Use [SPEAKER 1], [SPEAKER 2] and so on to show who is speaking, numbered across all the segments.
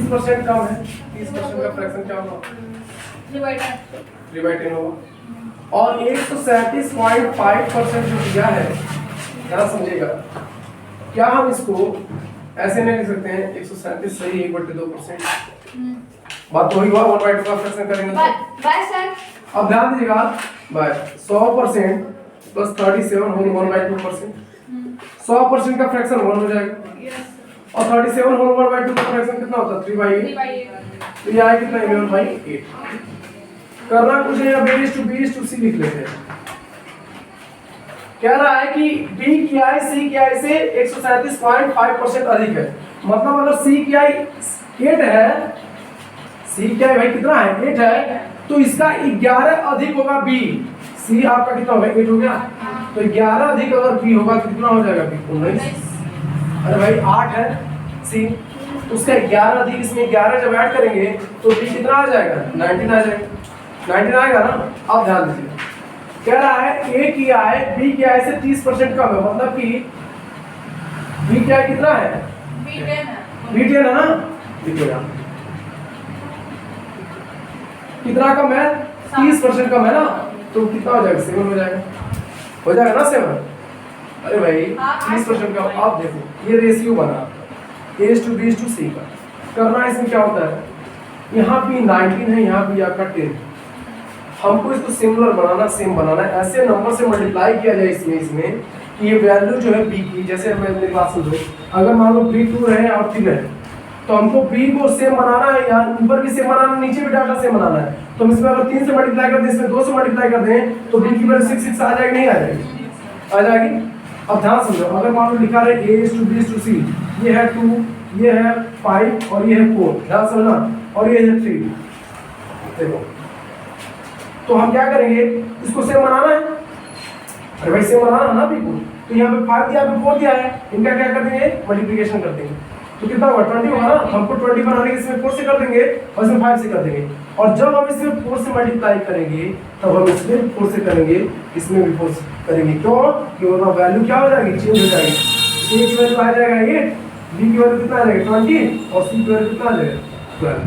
[SPEAKER 1] 30% कम है, 30% का फ्रैक्शन क्या होगा? 3/10 होगा। और 137.5% जो दिया है, ध्यान समझिएगा, क्या हम इसको ऐसे नहीं लिख सकते हैं 137 सही 1/2%? बात तो वही हुआ, 1/2 का फ्रैक्शन करेंगे
[SPEAKER 2] बाय सर।
[SPEAKER 1] अब ध्यान दीजिएगा, बाय 100% प्लस 37 होल 1/2%, 100% का फ्रैक्शन 1 हो जाएगा, और 37 होल 1/2 का फ्रैक्शन कितना होता है? 3/8। तो ये आया कितना? 11/8। करना कुछ नहीं, B/C लिख लेते हैं। कह रहा है कि B की आई C की आई से 137.5% अधिक है, मतलब अगर C की आई 8 है, C की आई भाई कितना है? 8 है, तो इसका 11 अधिक होगा B। C आपका कितना होगा? 8 हो गया, तो 11 अधिक अगर B होगा तो कितना हो जाएगा? B 19। अरे भाई 8 है C, उसका 11 अधिक इसमें 11 जब ऐड करेंगे तो B कितना आ जाएगा? 19 आ जाएगा, 19 आएगा ना। अब ध्यान दीजिए, कह रहा है A की आय B की आय से 30% कम है, मतलब कि B की आय कितना है? B10 है ना। देखिएगा कितना कम है? 30% कम है ना, तो कितना हो जाएगा? 7 हो जाएगा, हो जाएगा ना 7। अरे भाई 30% कम। आप देखो ये रेशियो बना A/B/C का। करना इसमें क्या होता है, यहाँ भी 19 है, यहाँ भी आपका 10। हमको इसको सिमिलर बनाना, सेम बनाना है, ऐसे नंबर से मल्टीप्लाई किया जाए इसमें कि ये वैल्यू जो है B की, जैसे मैं मेरी बात सुन लो, अगर मान लो B 2 है और 3 है, तो हमको B को सेम बनाना है, यहाँ ऊपर भी सेम बनाना है, नीचे भी डाटा सेम बनाना है। तो हम इसमें अगर 3 से मल्टीप्लाई कर दें, इसमें 2 से मल्टीप्लाई कर दें, तो B की वैल्यू 6 आ जाएगी? नहीं आ जाएगी? आ जाएगी। अब ध्यान समझो, अगर मान लो लिखा रहे A/B/C, ये है 2, ये है 5 और ये है 4, ध्यान समझना, और ये है 3। देखो तो हम क्या करेंगे, इसको सेम बनाना है। अरे भाई सेम बनाना है ना B को, तो यहाँ पे 5 दिया, यहाँ पे 4 दिया है, इनका क्या कर देंगे? मल्टीप्लिकेशन कर देंगे, तो कितना होगा? 20 होगा ना। हमको 20 बनाने के इसमें 4 से कर देंगे और इसमें 5 से कर देंगे, और जब हम इसमें 4 से मल्टीप्लाई करेंगे तब हम इसमें 4 से करेंगे, इसमें भी 4 से करेंगे। क्यों? क्योंकि वैल्यू क्या हो जाएगी? चेंज हो जाएगी। A की वैल्यू आ जाएगा 8, B की वैल्यू कितना आ जाएगा? 20, और C की वैल्यू कितना आ जाएगा? 12।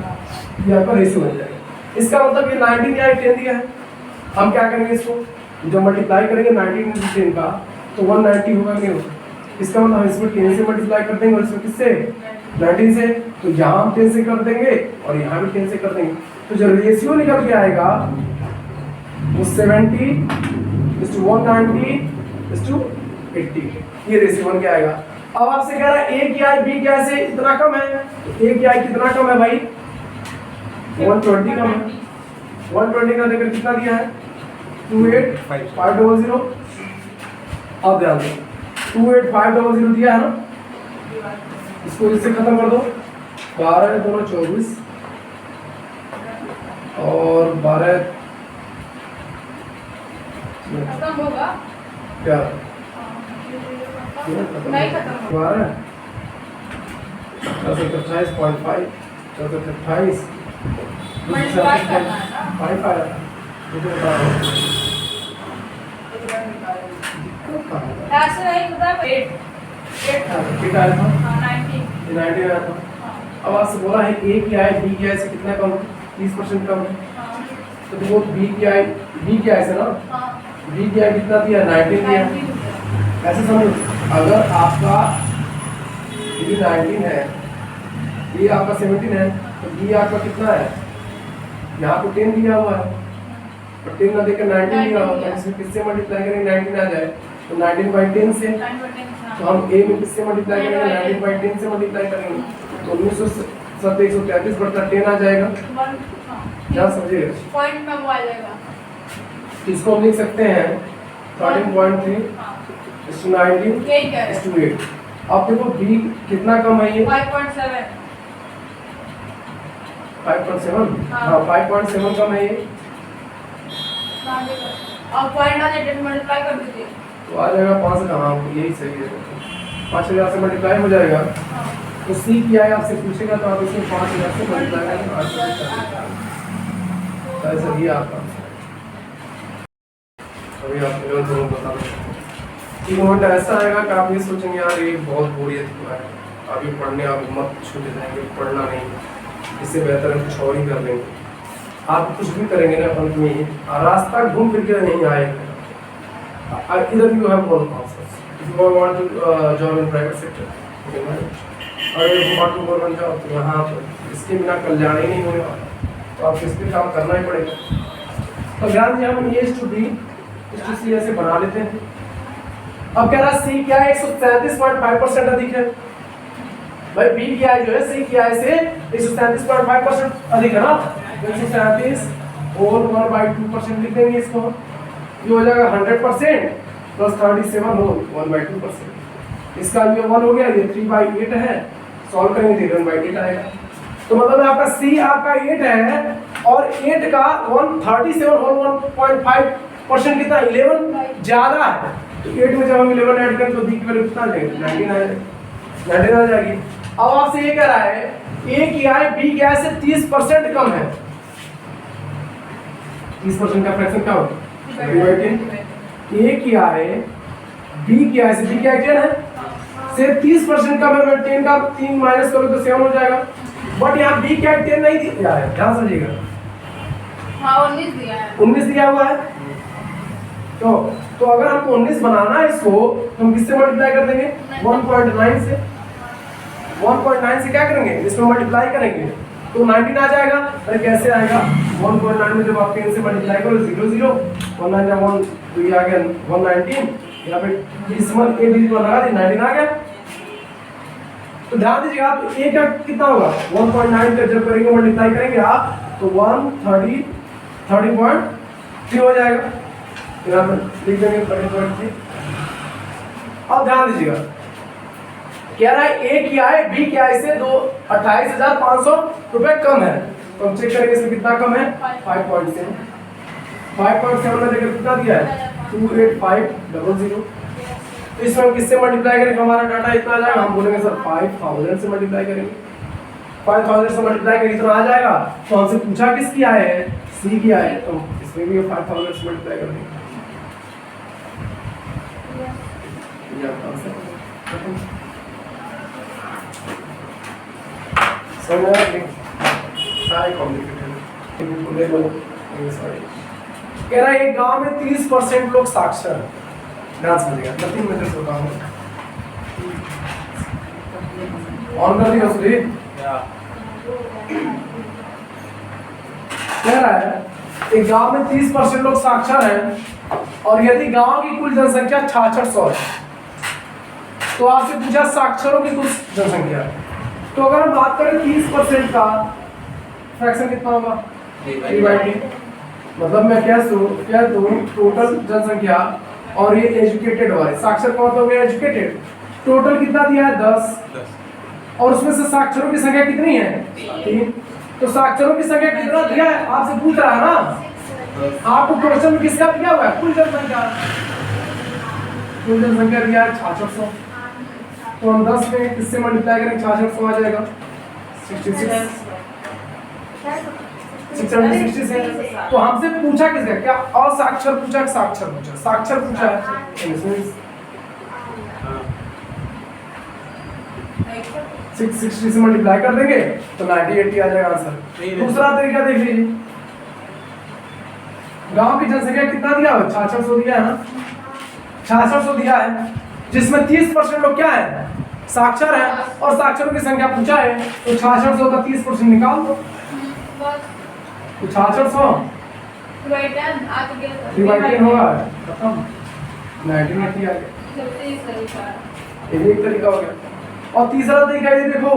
[SPEAKER 1] ये आपका रेशियो बन जाएगा। इसका मतलब ये 19 या 10 दिया है, हम क्या करेंगे, इसको जब मल्टीप्लाई करेंगे 19 × 10 का, तो 190 होगा कि नहीं? इसका मतलब हम इसमें 10 से मल्टीप्लाई कर देंगे और इसमें किससे? 19 से। तो यहाँ हम 10 से कर देंगे और यहाँ भी 10 से कर देंगे, तो जो रेशियो निकल के आएगा वो 70:190:80, ये रेशियो बन के आएगा। अब आपसे कह रहा है A की आय B की आय से इतना कम है, तो A की आय कितना कम है भाई? 120 कम है। 120 का देखकर कितना दिया है? 28,500। अब ध्यान दो, 28,500 दिया है ना, इसको इससे खत्म कर दो, 12 2 24 और 12
[SPEAKER 2] खत्म होगा
[SPEAKER 1] क्या?
[SPEAKER 2] नहीं खत्म होगा।
[SPEAKER 1] 12 28.5 28
[SPEAKER 2] मल्टीप्लाई करना है ना।
[SPEAKER 1] 5 आया था।
[SPEAKER 2] ऐसे नहीं होता 8
[SPEAKER 1] आया था,
[SPEAKER 2] 90
[SPEAKER 1] आया था। अब आपसे बोला है A की आय B की आय से कितना कम है? 30% कम है, तो वो B की आय से ना, B की आय कितना दिया? 19 दिया। ऐसे समझो, अगर आपका B 19 है, B आपका 17 है, तो B आपका कितना है? यहाँ पे 10 दिया हुआ है, और 10 ना देकर 19 दिया हुआ है, इसमें किससे मल्टीप्लाई करेंगे? 19 आ जाए, तो 19/10 से। तो हम A में किससे मल्टीप्लाई करेंगे? 19/10 से मल्टीप्लाई करेंगे, तो 133 बटा 10 आ जाएगा। क्या समझिएगा?
[SPEAKER 2] पॉइंट में वो आ जाएगा।
[SPEAKER 1] इसको हम लिख सकते हैं 13.3:19:8। अब देखो B कितना कम है? ये
[SPEAKER 2] 5.7
[SPEAKER 1] 5.7। हाँ 5.7 कम है ये,
[SPEAKER 2] और पॉइंट आ जाए मल्टीप्लाई कर दीजिए
[SPEAKER 1] तो आ जाएगा 5 कहाँ? यही सही है, 5000 से मल्टीप्लाई हो जाएगा। तो C की आय आपसे पूछेगा तो आप इसमें 5000 से मल्टीप्लाई करेंगे, ऐसा ही आपका अभी आप दोनों बता दो। एक मोमेंट ऐसा आएगा कि आप ये सोचेंगे यार ये बहुत बोरियत हुआ है, अभी पढ़ने आप मत छूट जाएंगे, पढ़ना नहीं। इससे बेहतर हम कुछ और ही कर लेंगे। आप कुछ भी करेंगे ना अंत में रास्ता घूम फिर के नहीं आएगा। इधर you have all options if you want to job in private sector और if you want to government job तो यहाँ पर इसके बिना कल्याण ही नहीं होगा, तो आपको इस पर काम करना ही पड़ेगा। तो ध्यान दिया हम ए टू बी इस टू सी ऐसे बना लेते हैं। अब कह रहा सी क्या है 137.5% अधिक है भाई, बी क्या है जो है सी क्या है से 137.5% अधिक है ना, 137 होल 1/2% लिख देंगे इसको, ये हो जाएगा 100% प्लस 37 होल 1/2%। इसका ये 1 हो गया, ये 3/8 है, सॉल्व करेंगे तो 1/8 आएगा। तो मतलब आपका सी आपका 8 है और 8 का 137 होल 1.5% कितना 11 ज्यादा है, तो 8 में जब हम 11 ऐड करें तो बी की वैल्यू कितना आ जाएगी 19 आ जाएगी। अब आपसे ये कह रहा है ए क्या है बी क्या है से 30% कम है, 30% का फ्रैक्शन क्या होगा ए क्या है बी क्या है से बी क्या है से 30% कम है, मैं 10 का 3 माइनस करूं तो 7 हो जाएगा, बट यहाँ बी क्या है 10 नहीं दिया है, ध्यान समझिएगा।
[SPEAKER 2] हाँ 19 दिया है,
[SPEAKER 1] 19 दिया हुआ है, तो अगर हमको 19 बनाना है इसको तो हम किससे मल्टीप्लाई कर देंगे 1.9 से, 1.9 से क्या करेंगे इसमें मल्टीप्लाई करेंगे तो 19 आ जाएगा। अरे कैसे आएगा 1.9 में जब आप 10 से मल्टीप्लाई करो 0 0 19 या 1 तो ये आ गया 119, यहाँ पे इसमें ए डिजिट लगा दी 19 आ गया। तो ध्यान दीजिएगा आप ए का कितना होगा 1.9 का जब करेंगे मल्टीप्लाई करेंगे आप तो 30.3 हो जाएगा, यहाँ पर लिख देंगे 30.3। अब ध्यान दीजिएगा कह रहा है ए क्या है बी क्या है इससे 28,500 रुपए कम है, तो हम चेक करेंगे इसमें कितना कम है 5.7 में देखिए कितना दिया है 28500। तो इसमें हम किससे मल्टीप्लाई करेंगे हमारा डाटा इतना आ जाएगा, हम बोलेंगे सर 5000 से मल्टीप्लाई करेंगे, 5000 से मल्टीप्लाई करेंगे इतना आ जाएगा। तो हमसे पूछा किस किया है सी किया है, तो इसमें भी 5000 से मल्टीप्लाई कर देंगे। कह रहा है एक गांव में 30% लोग साक्षर हैं, ध्यान समझिएगा 3 मिनट से बताऊंगा ऑन कर दिया सुधी। कह रहा है एक गांव में 30% लोग साक्षर हैं और यदि गांव की कुल जनसंख्या 6600 है, तो आपसे पूछा साक्षरों की कुल जनसंख्या है। तो अगर हम बात करें 30% का फ्रैक्शन कितना होगा 3/10, मतलब मैं क्या दूं टोटल जनसंख्या और ये एजुकेटेड वाले साक्षर कौन हो गया एजुकेटेड, टोटल कितना दिया है 10 और उसमें से साक्षरों की संख्या कितनी है 3, तो साक्षरों की संख्या कितना दिया है आपसे पूछ रहा है ना, आपको क्वेश्चन में किसका दिया हुआ है कुल जनसंख्या दिया है 6600, तो हम 10 में किससे मल्टीप्लाई करेंगे 6600 आ जाएगा 666। तो हमसे पूछा किसका क्या असाक्षर पूछा साक्षर पूछा, साक्षर पूछा है 660 से मल्टीप्लाई कर देंगे तो 9080 आ जाएगा आंसर। दूसरा तरीका देख लीजिए, गांव की जनसंख्या कितना दिया है 6600 दिया है ना, 6600 दिया है जिसमें 30% लोग क्या है साक्षर है और साक्षरों की संख्या पूछा है, तो 6600 का 30% निकाल दो, तो 6600 3/10 होगा खत्म 1980 आ गया। ये एक तरीका हो गया। और तीसरा तरीका ये देखो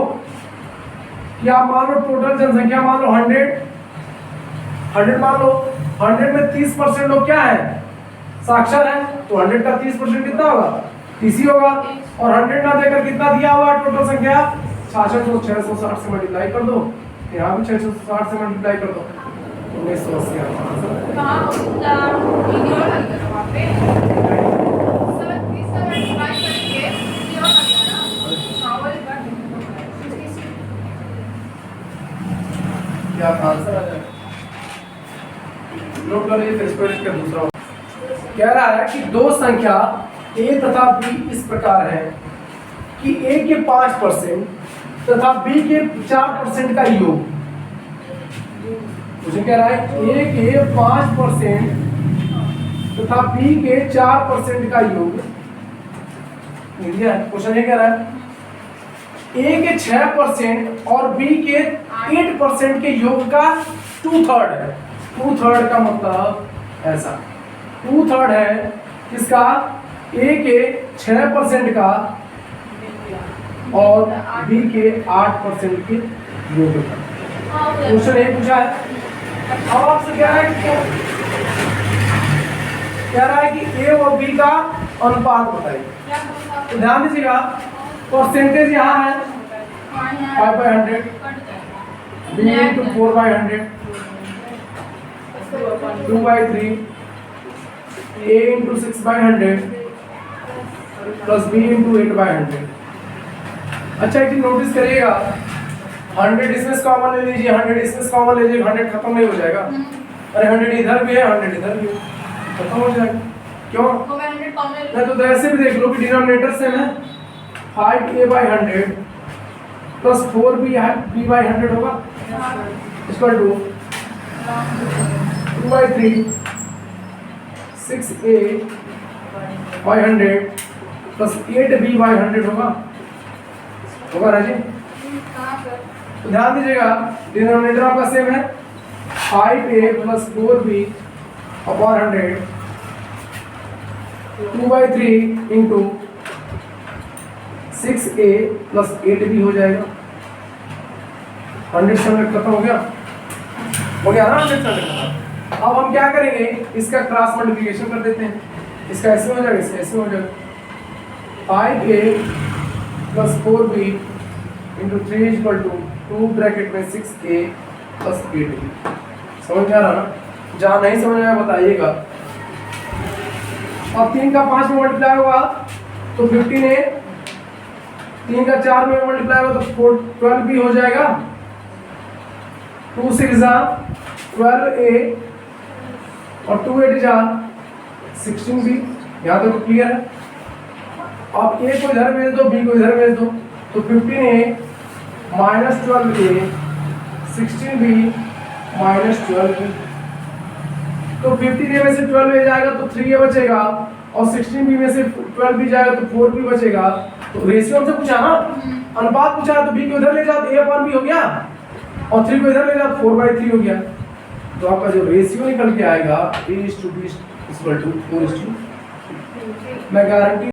[SPEAKER 1] कि आप मान लो टोटल जनसंख्या मान लो 100 मान लो 100 में 30% लोग क्या है साक्षर है, तो 100 का 30% कितना होगा 30 होगा, और 100 ना देकर कितना दिया हुआ टोटल संख्या 6600 660 से मल्टीप्लाई कर दो, यहाँ भी 660 से मल्टीप्लाई कर दो 1980 क्या आंसर आ जाएगा। नोट कर लीजिए फिर इसका दूसरा कह रहा है कि दो संख्या a तथा b इस प्रकार है कि a के 5% तथा b के 4% का योग मुझे कह रहा है ए के 5% तथा बी के 4% का योग। क्वेश्चन ये कह रहा है ए के 6% और बी के 8% के योग का 2/3 है। 2/3 का मतलब ऐसा 2/3 है किसका, ए के 6% का और बी के 8% के योग का। क्वेश्चन ये पूछा है। अब आपसे कह रहा है कि ए और बी का अनुपात बताइए। तो ध्यान दीजिएगा, परसेंटेज यहाँ है 5/100, बी इंटू 4/100, 2/3, ए इंटू 6/100 प्लस बी इंटू 8/100। अच्छा एक चीज नोटिस करिएगा, 100 इसमें कॉमन ले लीजिए, 100 इसमें कॉमन ले लीजिए, 100 खत्म नहीं हो जाएगा। अरे 100 इधर भी है, 100 इधर भी है, खत्म हो जाएगा। क्यों? नहीं तो ऐसे भी देख लो कि डिनोमिनेटर सेम है, 5a/100 प्लस 4b/100 होगा equal to 2/3 6a/100 plus 8b/100 होगा राजी। तो ध्यान दीजिएगा, डिनोमिनेटर आपका सेम है, 5a plus 4b/100 2/3 into 6a plus 8b हो जाएगा। 100 से 100 खत्म हो गया ना 100 से 100। अब हम क्या करेंगे, इसका क्रॉस मल्टीप्लिकेशन कर देते हैं। इसका ऐसे हो जाएगा, इसका ऐसे हो जाएगा, 5a plus 4b into 3 equal to 2 bracket में 6a प्लस 8b। समझ आ रहा ना? जहाँ नहीं समझ आया बताइएगा। अब 3 का 5 में मल्टीप्लाई होगा तो 15a, 3 का 4 में मल्टीप्लाई होगा तो 12 भी हो जाएगा, 2 6 12a और 2 8 16 भी। यहाँ तक तो क्लियर है। अब a को इधर भेज दो, b को इधर भेज दो, तो 15a minus 12a 16b minus 12b। तो 15a में से 12a जाएगा तो 3a बचेगा और 16b में से 12b जाएगा तो 4b बचेगा। तो रेशियो हमसे पूछा ना, अनुपात पूछा, तो b को इधर ले जाओ तो a/b हो गया और 3 को इधर ले जाओ तो 4/3 हो गया। तो आपका जो रेशियो निकल के आएगा a/b = 4:2। मैं गारंटी